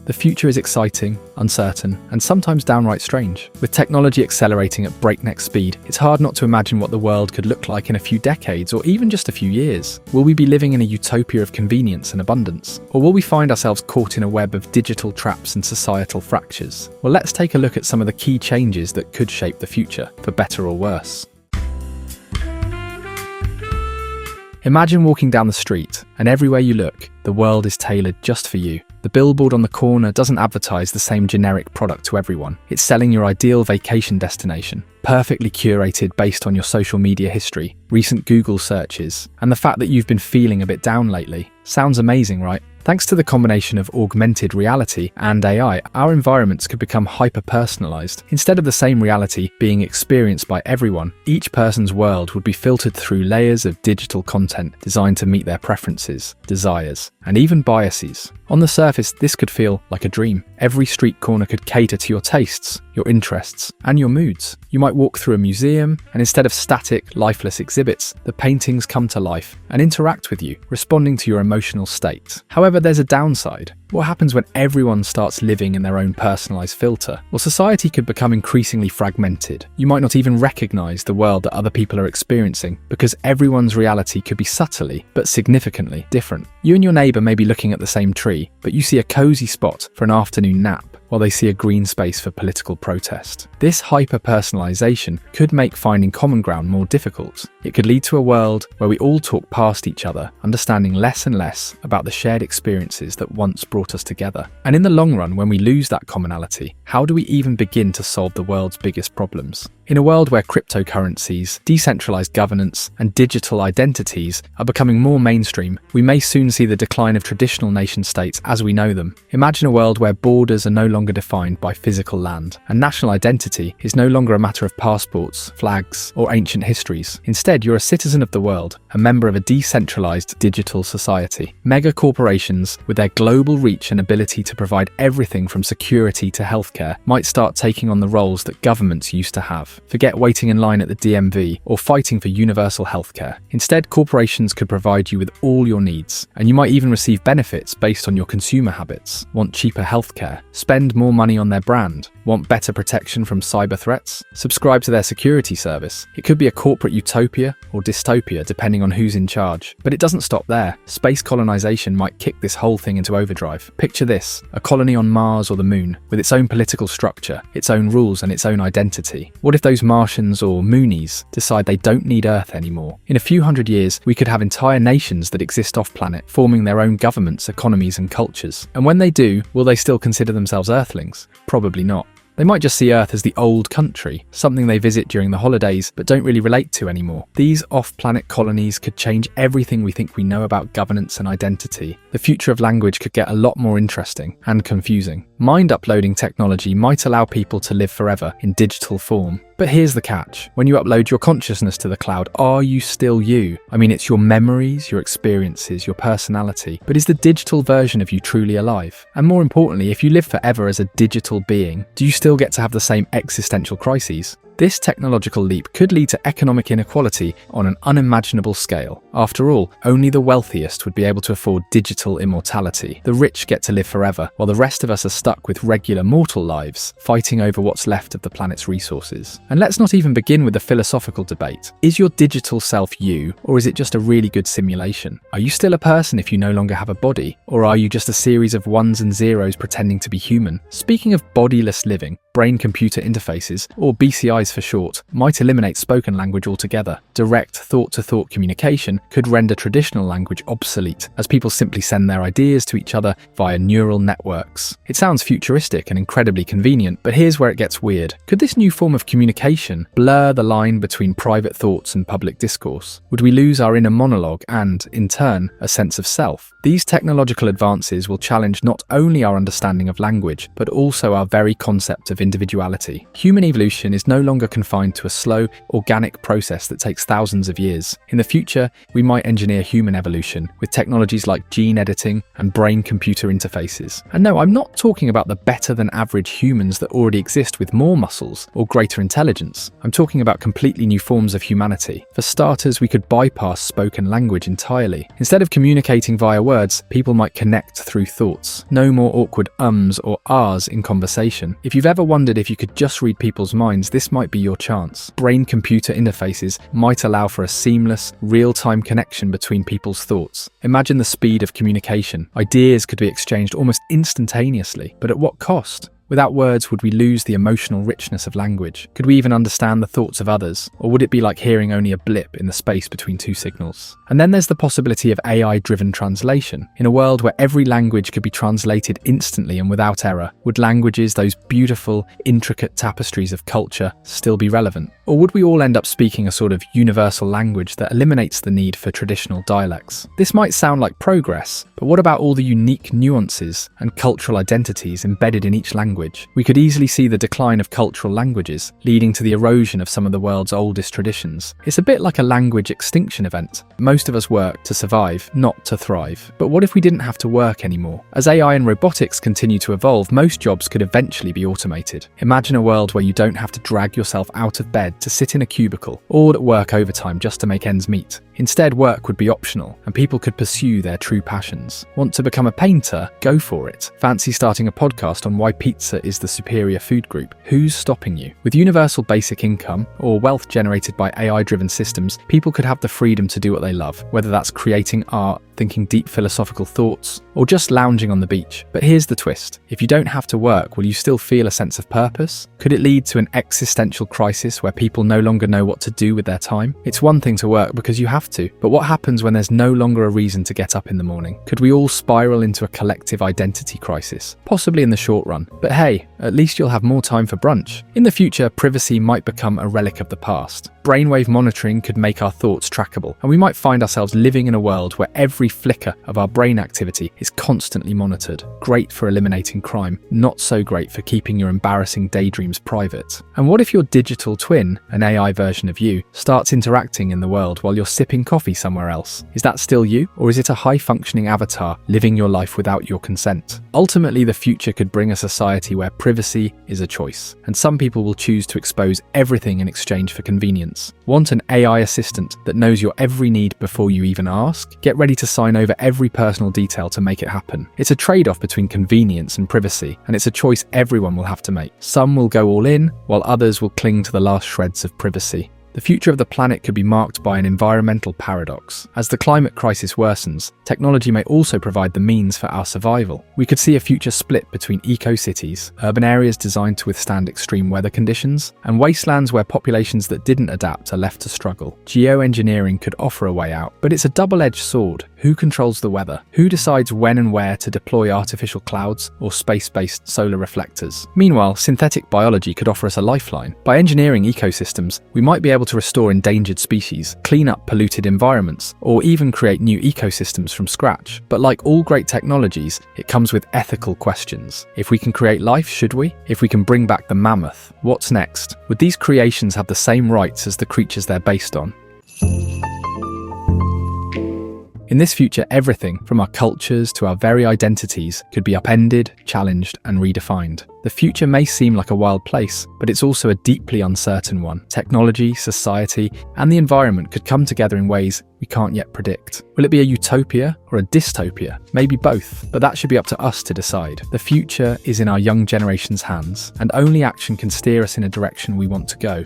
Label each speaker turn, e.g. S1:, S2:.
S1: The future is exciting, uncertain, and sometimes downright strange. With technology accelerating at breakneck speed, it's hard not to imagine what the world could look like in a few decades or even just a few years. Will we be living in a utopia of convenience and abundance? Or will we find ourselves caught in a web of digital traps and societal fractures? Well, let's take a look at some of the key changes that could shape the future, for better or worse. Imagine walking down the street, and everywhere you look, the world is tailored just for you. The billboard on the corner doesn't advertise the same generic product to everyone. It's selling your ideal vacation destination, perfectly curated based on your social media history, recent Google searches, and the fact that you've been feeling a bit down lately. Sounds amazing, right? Thanks to the combination of augmented reality and AI, our environments could become hyper-personalized. Instead of the same reality being experienced by everyone, each person's world would be filtered through layers of digital content designed to meet their preferences, desires, and even biases. On the surface, this could feel like a dream. Every street corner could cater to your tastes, your interests, and your moods. You might walk through a museum, and instead of static, lifeless exhibits, the paintings come to life and interact with you, responding to your emotional state. However, there's a downside. What happens when everyone starts living in their own personalized filter? Well, society could become increasingly fragmented. You might not even recognize the world that other people are experiencing because everyone's reality could be subtly but significantly different. You and your neighbor may be looking at the same tree, but you see a cozy spot for an afternoon nap, while they see a green space for political protest. This hyper-personalization could make finding common ground more difficult. It could lead to a world where we all talk past each other, understanding less and less about the shared experiences that once brought us together. And in the long run, when we lose that commonality, how do we even begin to solve the world's biggest problems? In a world where cryptocurrencies, decentralized governance, and digital identities are becoming more mainstream, we may soon see the decline of traditional nation-states as we know them. Imagine a world where borders are no longer defined by physical land, and national identity is no longer a matter of passports, flags, or ancient histories. Instead, you're a citizen of the world, a member of a decentralized digital society. Mega corporations, with their global reach and ability to provide everything from security to healthcare, might start taking on the roles that governments used to have. Forget waiting in line at the DMV or fighting for universal healthcare. Instead, corporations could provide you with all your needs, and you might even receive benefits based on your consumer habits. Want cheaper healthcare? Spend more money on their brand. Want better protection from cyber threats? Subscribe to their security service. It could be a corporate utopia or dystopia depending on who's in charge. But it doesn't stop there. Space colonization might kick this whole thing into overdrive. Picture this, a colony on Mars or the Moon, with its own political structure, its own rules and its own identity. What if those Martians or Moonies decide they don't need Earth anymore? In a few hundred years, we could have entire nations that exist off-planet, forming their own governments, economies and cultures. And when they do, will they still consider themselves Earthlings? Probably not. They might just see Earth as the old country, something they visit during the holidays but don't really relate to anymore. These off-planet colonies could change everything we think we know about governance and identity. The future of language could get a lot more interesting and confusing. Mind-uploading technology might allow people to live forever in digital form. But here's the catch. When you upload your consciousness to the cloud, are you still you? I mean, it's your memories, your experiences, your personality. But is the digital version of you truly alive? And more importantly, if you live forever as a digital being, do you still get to have the same existential crises? This technological leap could lead to economic inequality on an unimaginable scale. After all, only the wealthiest would be able to afford digital immortality. The rich get to live forever, while the rest of us are stuck with regular mortal lives, fighting over what's left of the planet's resources. And let's not even begin with the philosophical debate. Is your digital self you, or is it just a really good simulation? Are you still a person if you no longer have a body, or are you just a series of ones and zeros pretending to be human? Speaking of bodiless living, brain-computer interfaces, or BCIs for short, might eliminate spoken language altogether. Direct thought-to-thought communication could render traditional language obsolete, as people simply send their ideas to each other via neural networks. It sounds futuristic and incredibly convenient, but here's where it gets weird. Could this new form of communication blur the line between private thoughts and public discourse? Would we lose our inner monologue and, in turn, a sense of self? These technological advances will challenge not only our understanding of language, but also our very concept of individuality. Human evolution is no longer confined to a slow, organic process that takes thousands of years. In the future, we might engineer human evolution with technologies like gene editing and brain-computer interfaces. And no, I'm not talking about the better-than-average humans that already exist with more muscles or greater intelligence. I'm talking about completely new forms of humanity. For starters, we could bypass spoken language entirely. Instead of communicating via words, people might connect through thoughts. No more awkward ums or ahs in conversation. If you've ever wondered if you could just read people's minds, this might be your chance. Brain-computer interfaces might allow for a seamless, real-time connection between people's thoughts. Imagine the speed of communication. Ideas could be exchanged almost instantaneously, but at what cost? Without words, would we lose the emotional richness of language? Could we even understand the thoughts of others? Or would it be like hearing only a blip in the space between two signals? And then there's the possibility of AI-driven translation. In a world where every language could be translated instantly and without error, would languages, those beautiful, intricate tapestries of culture, still be relevant? Or would we all end up speaking a sort of universal language that eliminates the need for traditional dialects? This might sound like progress, but what about all the unique nuances and cultural identities embedded in each language? We could easily see the decline of cultural languages, leading to the erosion of some of the world's oldest traditions. It's a bit like a language extinction event. Most of us work to survive, not to thrive. But what if we didn't have to work anymore? As AI and robotics continue to evolve, most jobs could eventually be automated. Imagine a world where you don't have to drag yourself out of bed to sit in a cubicle or work overtime just to make ends meet. Instead, work would be optional, and people could pursue their true passions. Want to become a painter? Go for it. Fancy starting a podcast on why pizza is the superior food group? Who's stopping you? With universal basic income, or wealth generated by AI-driven systems, people could have the freedom to do what they love, whether that's creating art, thinking deep philosophical thoughts, or just lounging on the beach. But here's the twist. If you don't have to work, will you still feel a sense of purpose? Could it lead to an existential crisis where people no longer know what to do with their time? It's one thing to work because you have to, but what happens when there's no longer a reason to get up in the morning? Could we all spiral into a collective identity crisis? Possibly in the short run, but hey, at least you'll have more time for brunch. In the future, privacy might become a relic of the past. Brainwave monitoring could make our thoughts trackable, and we might find ourselves living in a world where every flicker of our brain activity is constantly monitored. Great for eliminating crime, not so great for keeping your embarrassing daydreams private. And what if your digital twin, an AI version of you, starts interacting in the world while you're sipping coffee somewhere else? Is that still you, or is it a high-functioning avatar living your life without your consent? Ultimately, the future could bring a society where privacy is a choice, and some people will choose to expose everything in exchange for convenience. Want an AI assistant that knows your every need before you even ask? Get ready to sign over every personal detail to make it happen. It's a trade-off between convenience and privacy, and it's a choice everyone will have to make. Some will go all in, while others will cling to the last shreds of privacy. The future of the planet could be marked by an environmental paradox. As the climate crisis worsens, technology may also provide the means for our survival. We could see a future split between eco-cities, urban areas designed to withstand extreme weather conditions, and wastelands where populations that didn't adapt are left to struggle. Geoengineering could offer a way out, but it's a double-edged sword. Who controls the weather? Who decides when and where to deploy artificial clouds or space-based solar reflectors? Meanwhile, synthetic biology could offer us a lifeline. By engineering ecosystems, we might be able to restore endangered species, clean up polluted environments, or even create new ecosystems from scratch. But like all great technologies, it comes with ethical questions. If we can create life, should we? If we can bring back the mammoth, what's next? Would these creations have the same rights as the creatures they're based on? In this future, everything, from our cultures to our very identities, could be upended, challenged, and redefined. The future may seem like a wild place, but it's also a deeply uncertain one. Technology, society, and the environment could come together in ways we can't yet predict. Will it be a utopia or a dystopia? Maybe both, but that should be up to us to decide. The future is in our young generation's hands, and only action can steer us in a direction we want to go.